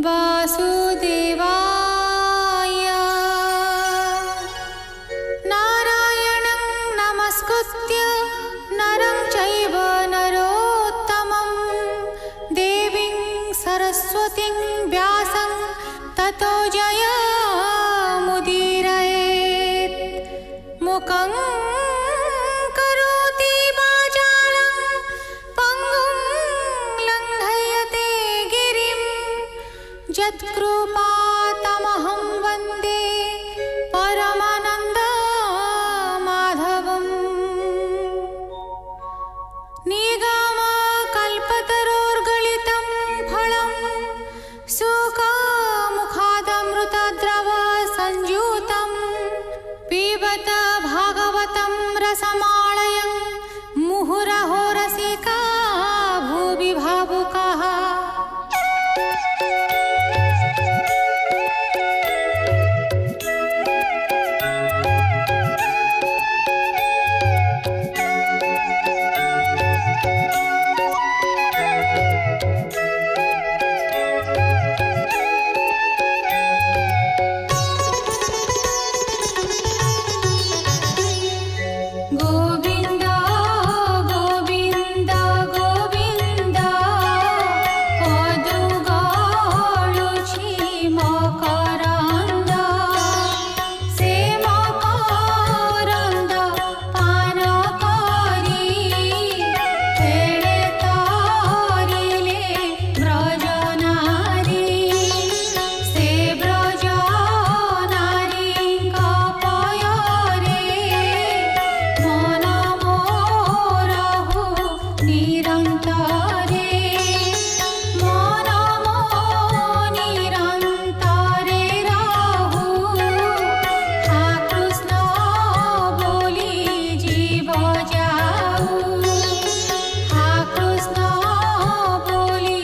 वासुदेवाय। नारायणं नमस्कृत्य नरं चैव नरोत्तमं देवीं सरस्वतीं व्यासं ततो जयमुदीरयेत्। मुखं करोति वाचालं पङ्गुं लङ्घयते गिरिं यत्कृपातमहं वन्दे परमानन्दमाधवम्। निगमकल्पतरोर्गलितं फलं सुखमुखादमृतद्रव संयुतं पिबत भागवतं रसमालयं मुहुरहो रसिका भुवि भावुकाः। गोविन्द गोविन्द गोविन्द पदुगाळुछि मकरन्द से मकरन्द पान करि खेळे तरिले ब्रजनारी से ब्रजनारीଙ୍କ पୟରେ मन मोरहु निरन्तरे मन निरन्तरे रहु हा कृष्ण बोली जीव जाऊ हा कृष्ण बोली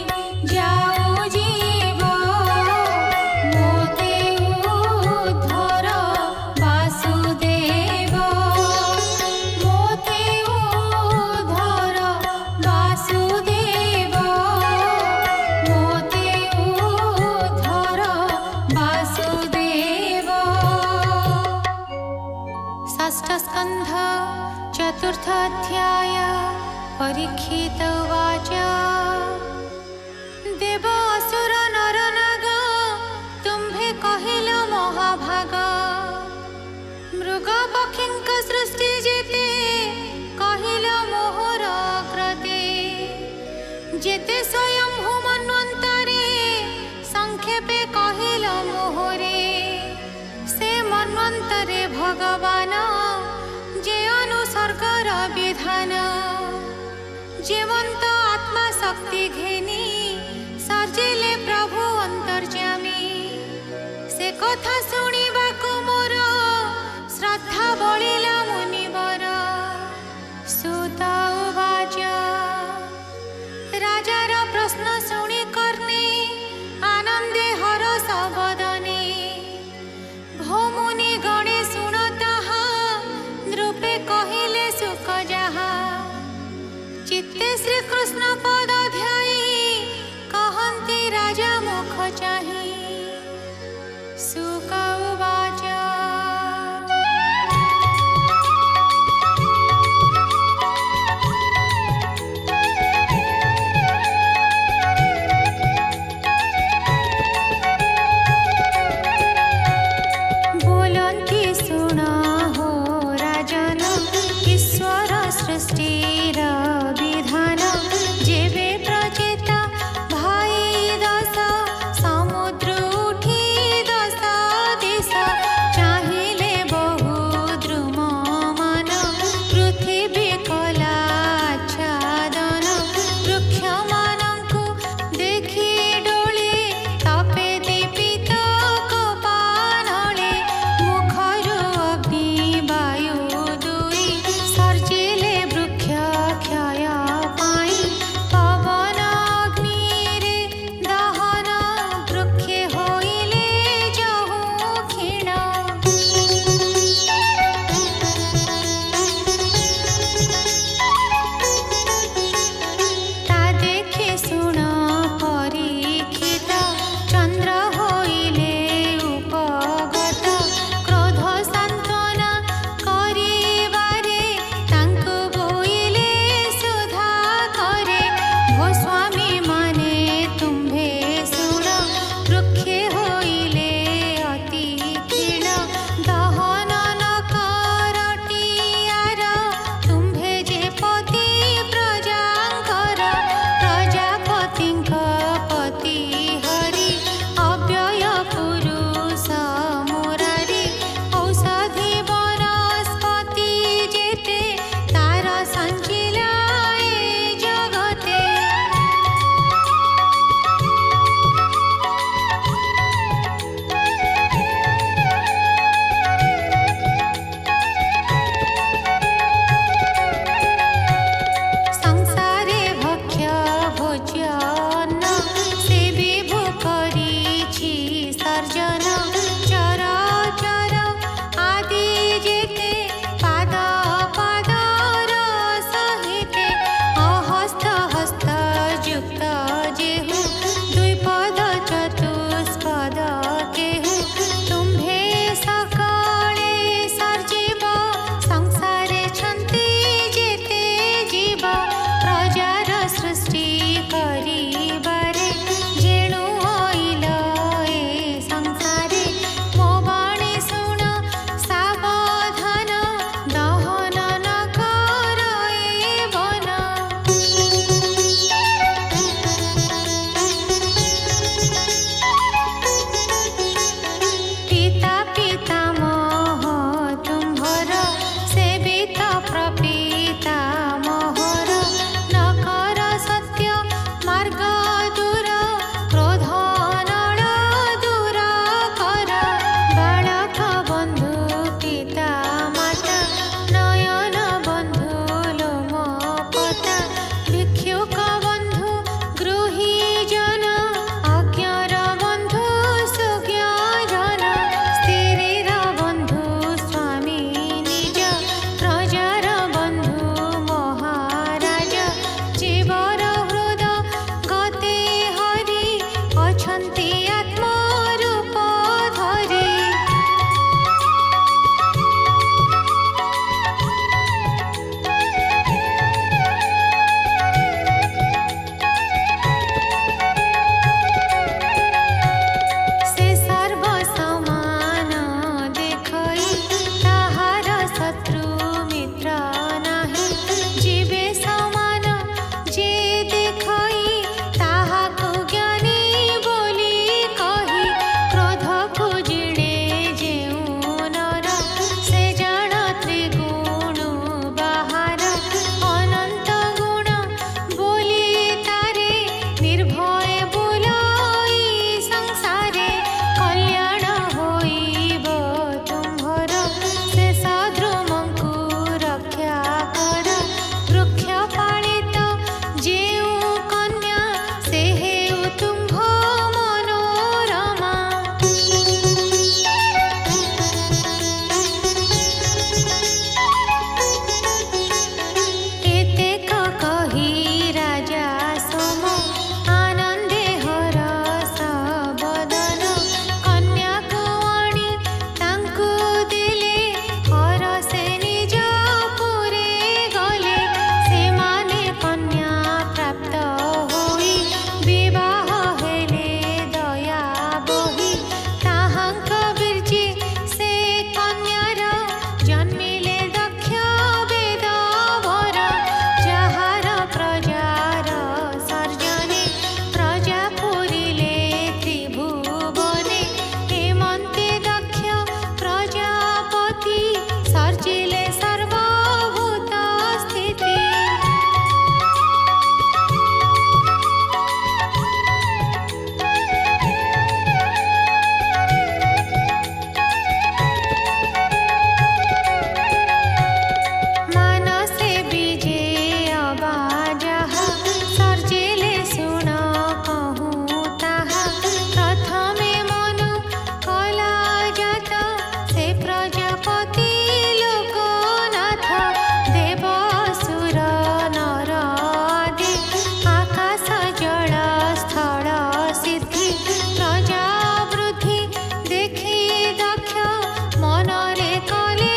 जाऊ जीव मोते उद्धर वासुदेव मोते उद्धर वासुदेव मोते उद्धर वासुदेव। षष्ठ स्कन्ध चतुर्थ अध्याय। परीक्षित उवाच देव असुर नर नाग तुम्भे कहिल महाभाग मृग पक्षीଙ୍କ सृष्टि जेते कहिल मोहर कृते जेते स्वयं मन्वन्तरे संक्षेपे कहिल मोहरे से मन्वन्तरे भगवान जे अनुसर्गर विधान जीवंत आत्मा शक्ति घेनी सर्जिले प्रभु अंतर्यामी से कथा शुणिबाकु मोर श्रद्धा बळिला मुनिवर। सुत उवाच राजार प्रश्न शुणि कर्णे आनंदे हरस बदने भौमुनि गणे शुणतः नृपे कहिले सुख जाहा चित्ते श्रीकृष्ण पद ध्यायी कहन्ति राजा मुख चाहि। सुक उवाच बोलन्ति सुन हो राजन ईश्वर सृष्टिर विधान जेबे प्रचेता भाई दश समुद्र उठी दश ଅଛନ୍ତି ଆତ୍ମରୂପ ଧରି। ସେ ସର୍ବ ସମାନ ଦେଖଇ ତାହାର ଶତ୍ରୁ ମିତ୍ର ନାହିଁ। ଯିବେ ସମାନ ଯେ ଦେଖଇ ତାହାକୁ ଜ୍ଞାନୀ ବୋଲି କହି। କ୍ରୋଧକୁ ଜିଣେ ଯେଉଁ ନର ସେ ଜାଣ ତ୍ରିଗୁଣ ବାହାର। ଅନନ୍ତ ଗୁଣ ବୋଲି ତାରେ ନିର୍ଭୟ ବୁଲାଇ ସଂସାରେ। କଲ୍ୟାଣ ହୋଇବ ତୁମ୍ଭର ଶେଷ ଧ୍ରୁମଙ୍କୁ ରକ୍ଷା କର। ବୃକ୍ଷ ପାଳିତ ଯେଉଁ କନ୍ୟା ସେ ହେଉ ତୁମ୍ଭ ମନୋରମା। ଏତେକ କହି ରାଜା ସୋମ ଆନନ୍ଦେ ହରଷ ବଦନ। କନ୍ୟାକୁ ଆଣି ତାଙ୍କୁ ଦେଲେ ହର ସେ ନିଜ ପୁରେ ଗଲେ। ସେମାନେ କନ୍ୟା ପ୍ରାପ୍ତ ହୋଇ ବିବାହ ହେଲେ ଦୟା ବହି। ତାହାଙ୍କ ବୀର୍ଯ୍ୟେ ସେ କନ୍ୟାର ଜନ୍ମିଲେ ଦକ୍ଷ ବେଦବର। ଯାହାର ପ୍ରଜାର ସର୍ଜନେ ପ୍ରଜା ପୂରିଲେ ତ୍ରିଭୁବନେ। ହେମନ୍ତେ ଦକ୍ଷ ପ୍ରଜାପତି ସର୍ଜିଲେ ସର୍ବଭୂତ ସ୍ଥିତି। ମାନସେ ବିଜୟ ବାଜାହା ସର୍ଜିଲେ ଶୁଣ କହୁଁ ତାହା। ପ୍ରଥମେ ମନୁ କଲା ଜାତ ସେ ପ୍ରଜାପତି ଲୋକନାଥ। ଦେବ ଅସୁର ନର ଆଦି ଆକାଶ ଜଳ ସ୍ଥଳ ସିଦ୍ଧି। ପ୍ରଜା ବୃଦ୍ଧି ଦେଖି ଦକ୍ଷ ମନରେ କଲେ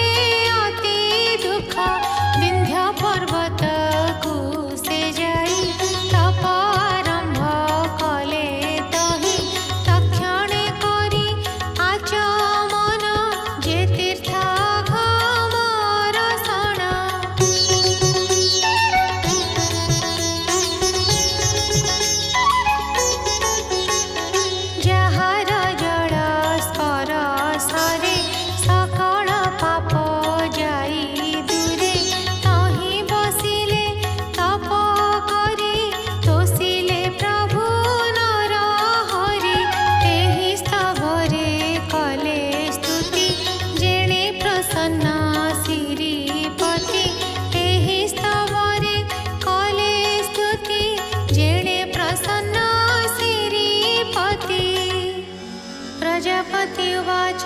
ଅତି ଦୁଃଖ। ବିନ୍ଧ୍ୟ ପର୍ବତକୁ ସେ ଯାଇ ତପ ଆରମ୍ଭ କଲେ ତହି। ତକ୍ଷଣେ କରି ଆଚମନ ଯେ ତୀର୍ଥ ଘମରସଣ। ଯାହାର ଜଳ ସ୍ପରଶରେ ସକଳ ପାପ ଯାଇ ଦୂରେ। ତହିଁ ବସିଲେ ତପ କରି ତୋଷିଲେ ପ୍ରଭୁ ନର ହରି। ଏହି ସ୍ତବରେ କଲେ ସ୍ତୁତି ଯେଣେ ପ୍ରସନ୍ନ ଶ୍ରୀପତି। ଏହି ସ୍ତବରେ କଲେ ସ୍ତୁତି ଯେଣେ ପ୍ରସନ୍ନ ଶ୍ରୀପତି। प्रजापति उवाच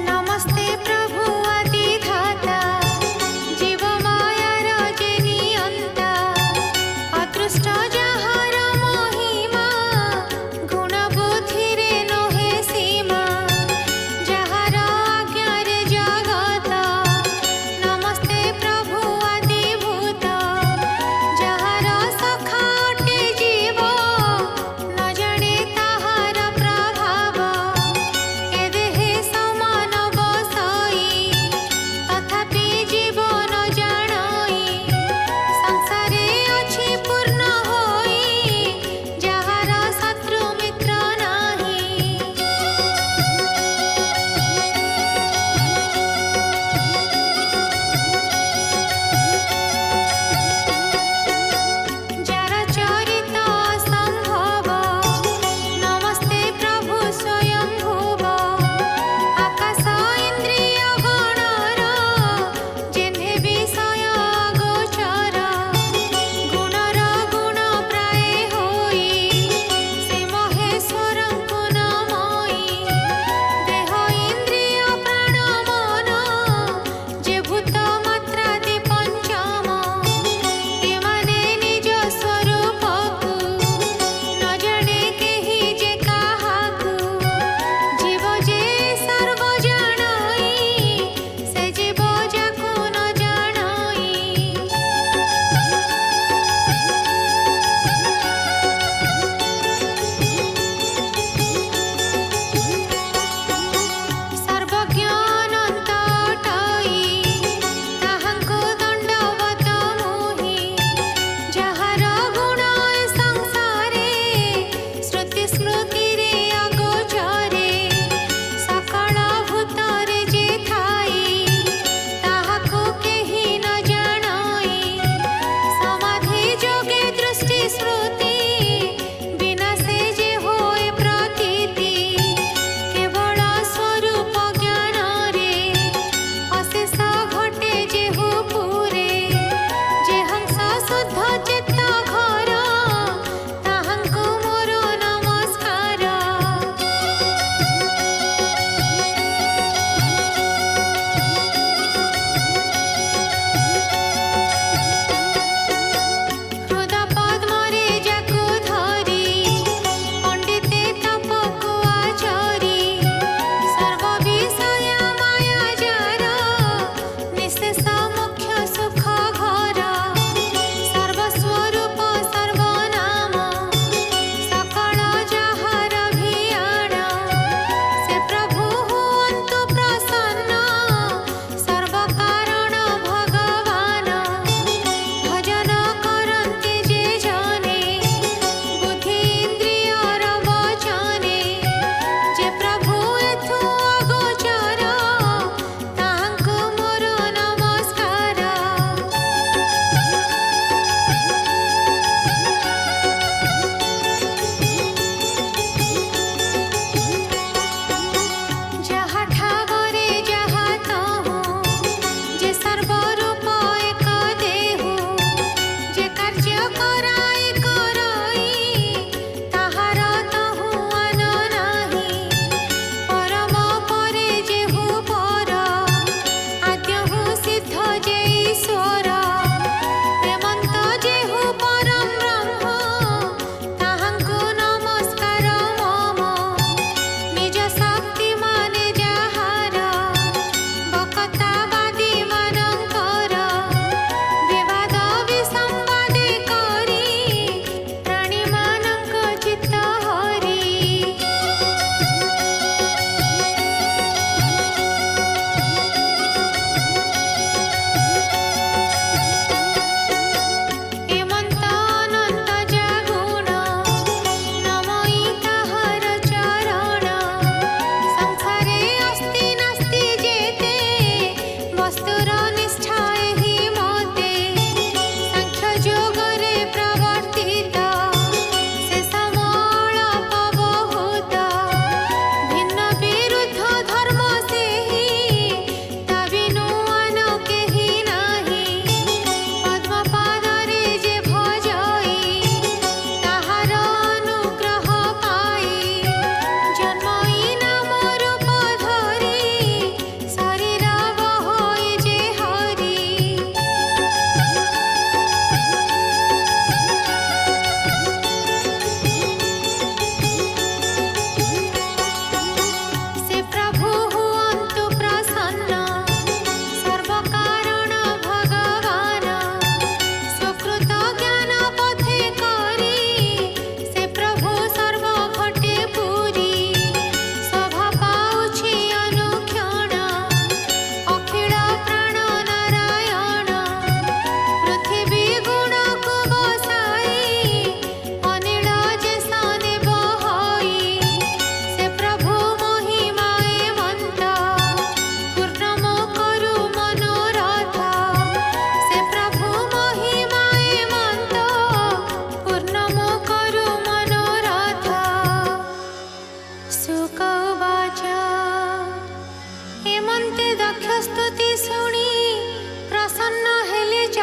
नमस्ते प्रभु आदिधाता जीवमायार जे नियंता। अदृष्ट जाହାର महिमा गुण बुद्धिरे नोहे सीमा। ଯାହାର ଆଜ୍ଞାରେ ଜଗତ ନମସ୍ତେ ପ୍ରଭୁ ଆଦି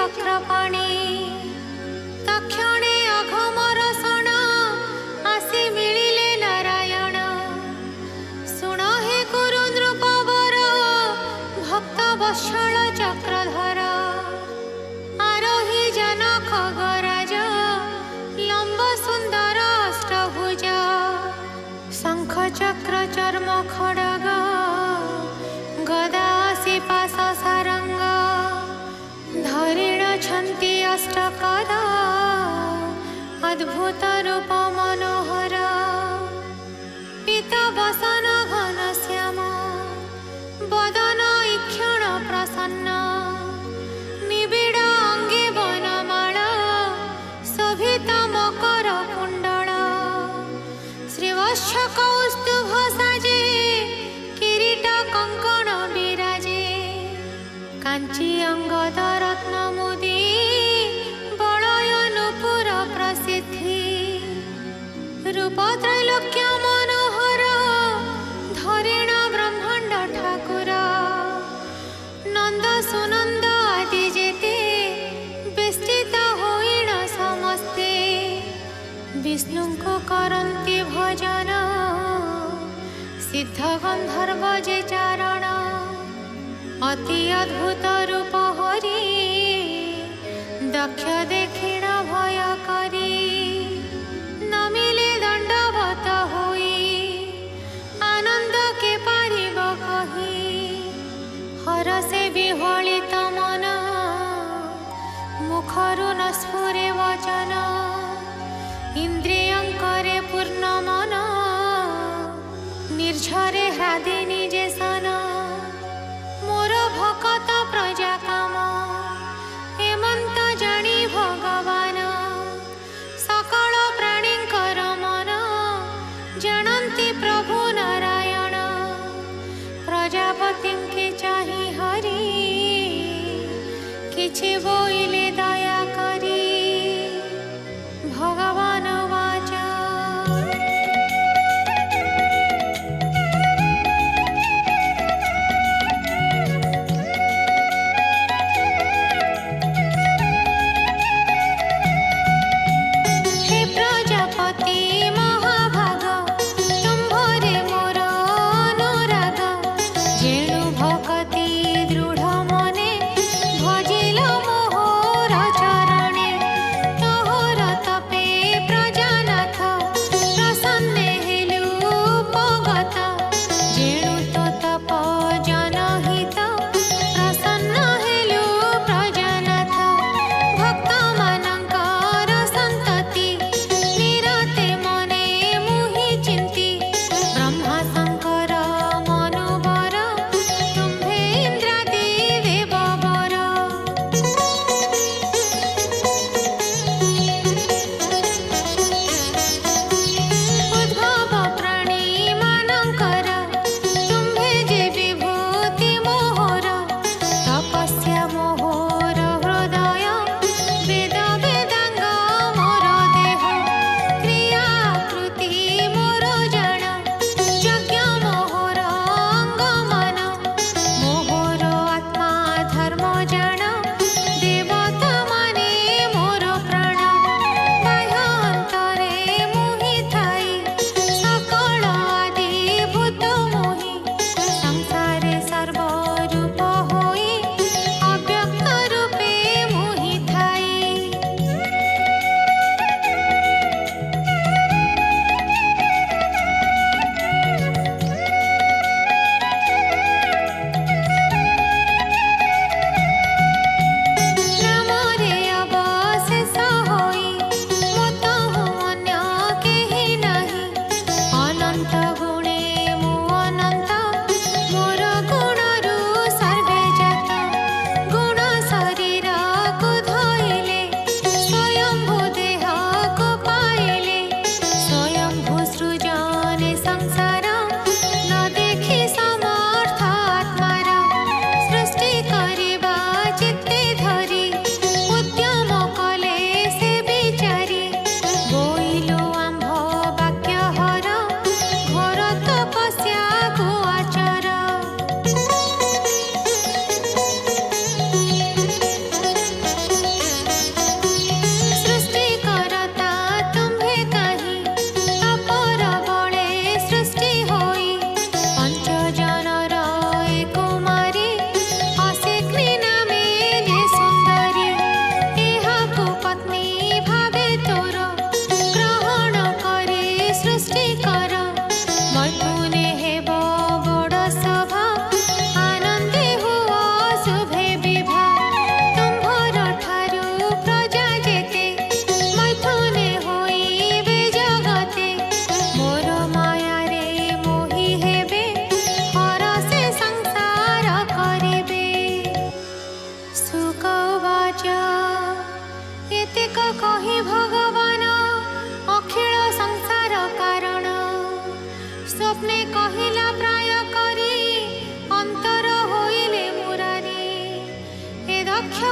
ଚକ୍ରପାଣି ତକ୍ଷଣେ ଅଘମର ଶଣ ଆସି ମିଳିଲେ ନାରାୟଣ। ଶୁଣ ହେ କୁରୁ ନୃପବର ଭକ୍ତ ବତ୍ସଳ ଚକ୍ରଧର। ଆରୋହୀ ଜନ ଖଗରାଜ ଲମ୍ବ ସୁନ୍ଦର ଅଷ୍ଟଭୁଜ। ଶଙ୍ଖ ଚକ୍ର ଚର୍ମ ଖଡ଼ଗ ଗଦା ପାଶ ସାରଙ୍ଗ। ଧରିଣଛନ୍ତି ଅଷ୍ଟକର ଅଦ୍ଭୁତ ରୂପ ମନୋହର। ପୀତ ବସନ ଘନ ଶ୍ୟାମ ବଦନ ଇକ୍ଷଣ ପ୍ରସନ୍ନ। ନିବିଡ଼ ଅଙ୍ଗେ ବନମାଳ ଶୋଭିତ ମକର କୁଣ୍ଡଳ। ଶ୍ରୀବତ୍ସ କୌସ୍ତୁଭ ସାଜେ କିରୀଟ କଙ୍କଣ ବିରାଜେ। କାଞ୍ଚି ଅଙ୍ଗଦ ରତ୍ନ ମୁଦି ବଳୟ ନୂପୁର ପ୍ରସିଦ୍ଧି। ରୂପ ତ୍ରୈଲୋକ୍ୟ ମନୋହର ଧରିଣ ବ୍ରହ୍ମାଣ୍ଡ ଠାକୁର। ନନ୍ଦ ସୁନନ୍ଦ ଆଦି ଯେତେ ବେଷ୍ଟିତ ହୋଇଣ ସମସ୍ତେ। ବିଷ୍ଣୁଙ୍କୁ କରନ୍ତି ଭଜନ ସିଦ୍ଧ ଗନ୍ଧର୍ବ ଯେ ଚାରଣ। ଅତି ଅଦ୍ଭୁତ ରୂପ ହରି ଦକ୍ଷ ଦେଖିଣ ଭୟ କରି। ନମିଲେ ଦଣ୍ଡବତ ହୋଇ ଆନନ୍ଦ କେ ପାରିବ କହି। ହରସେ ବିହ୍ୱଳିତ ମନ ମୁଖରୁ ନ ସ୍ଫୁରେ ବଚନ। ଇନ୍ଦ୍ରିୟଙ୍କରେ ପୂର୍ଣ୍ଣ ମନ ନିର୍ଝରେ ହ୍ରାଦି ନିଜେ ସନ। ମୋର ଭକତ ପ୍ରଜା କାମ ଏମନ୍ତ ଜାଣି ଭଗବାନ। ସକଳ ପ୍ରାଣୀଙ୍କର ମନ ଜାଣନ୍ତି ପ୍ରଭୁ ନାରାୟଣ। ପ୍ରଜାପତିଙ୍କି ଚାହିଁ ହରି କିଛି ବୋଇଲେ ଦୟା କରି। ଭଗବାନ ବାଚ ଭଜିଲ ମୋହ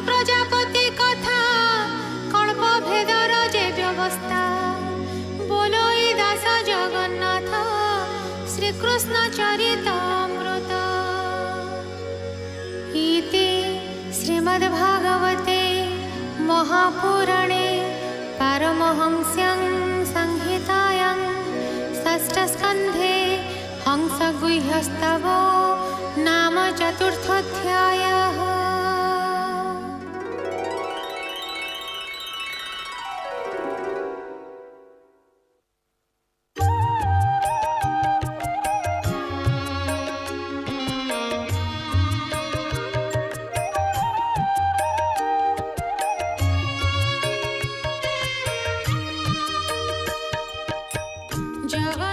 प्रजापति कथा कल्प भेदर जे व्यवस्था बोलो ई दास जगन्नाथ श्रीकृष्ण चरितामृत इति श्रीमद्भागवते महापुराणे पारमहंस्यां संहितायां षष्ठस्कन्धे हंसगुह्यस्तवो नाम चतुर्थोऽध्यायः। जगन्नाथ